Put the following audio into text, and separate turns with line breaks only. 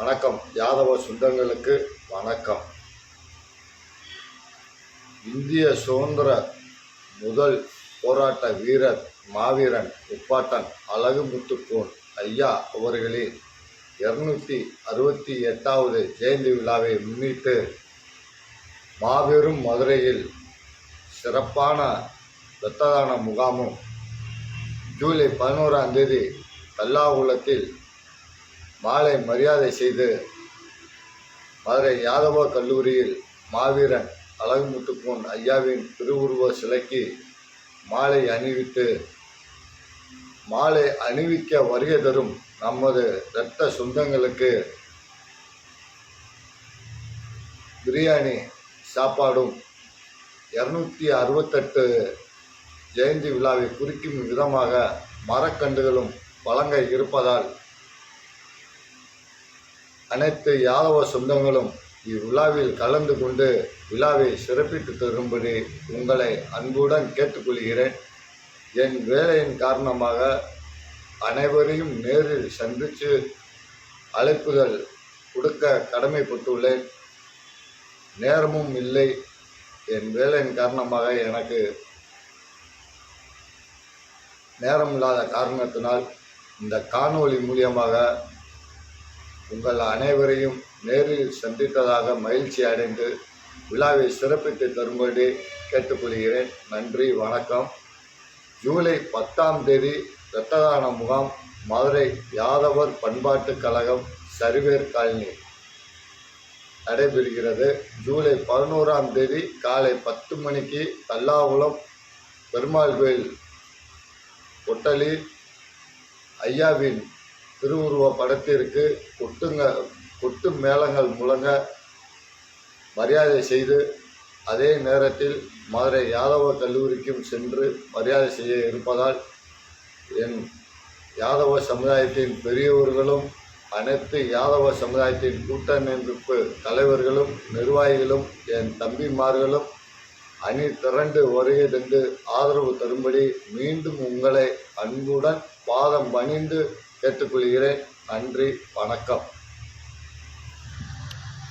வணக்கம். யாதவ சொந்தங்களுக்கு வணக்கம். இந்திய சுதந்திர முதல் போராட்ட வீரர் மாவீரன் முப்பாட்டன் அழகுமுத்துக்கோன் ஐயா அவர்களின் 268வது ஜெயந்தி விழாவை முன்னிட்டு மாபெரும் மதுரையில் சிறப்பான இரத்த தான முகாமும் ஜூலை 11ஆம் தேதி கல்லாகுளத்தில் மாலை மரியாதை செய்து மதுரை யாதவ கல்லூரியில் மாவீரன் அழகுமுத்துக்கோன் ஐயாவின் திருவுருவ சிலைக்கு மாலை அணிவிக்க வருகை தரும் நமது இரத்த சொந்தங்களுக்கு பிரியாணி சாப்பாடும் 268 ஜெயந்தி விழாவை குறிக்கும் விதமாக மரக்கன்றுகளும் வழங்க இருப்பதால் அனைத்து யாதவ சொந்தங்களும் இவ்விழாவில் கலந்து கொண்டு விழாவை சிறப்பித்து தரும்படி உங்களை அன்புடன் கேட்டுக்கொள்கிறேன். என் வேலையின் காரணமாக அனைவரையும் நேரில் சந்தித்து அழைப்புதல் கொடுக்க கடமைப்பட்டுள்ளேன். நேரமும் இல்லை. என் வேலையின் காரணமாக எனக்கு நேரம் இல்லாத காரணத்தினால் இந்த காணொளி மூலியமாக உங்கள் அனைவரையும் நேரில் சந்தித்ததாக மகிழ்ச்சி அடைந்து விழாவை சிறப்பித்து தரும்படி கேட்டுக்கொள்கிறேன். நன்றி, வணக்கம். ஜூலை 10ஆம் தேதி இரத்த தான முகாம் மதுரை யாதவர் பண்பாட்டுக் கழகம் சரிவேர் காலனி நடைபெறுகிறது. ஜூலை 11ஆம் தேதி காலை 10 மணிக்கு கல்லாகுளம் பெருமாள் கோயில் கொட்டலி ஐயாவின் திருவுருவ படத்திற்கு கொட்டு மேளங்கள் முழங்க மரியாதை செய்து அதே நேரத்தில் மதுரை யாதவ கல்லூரிக்கும் சென்று மரியாதை செய்ய இருப்பதால் என் யாதவ சமுதாயத்தின் பெரியவர்களும் அனைத்து யாதவ சமுதாயத்தின் கூட்டமைப்பு தலைவர்களும் நிர்வாகிகளும் என் தம்பிமார்களும் அணி திரண்டு வருகை தந்து ஆதரவு தரும்படி மீண்டும் உங்களை அன்புடன் பாதம் பணிந்து கேட்டுக்கொள்கிறேன். நன்றி, வணக்கம்.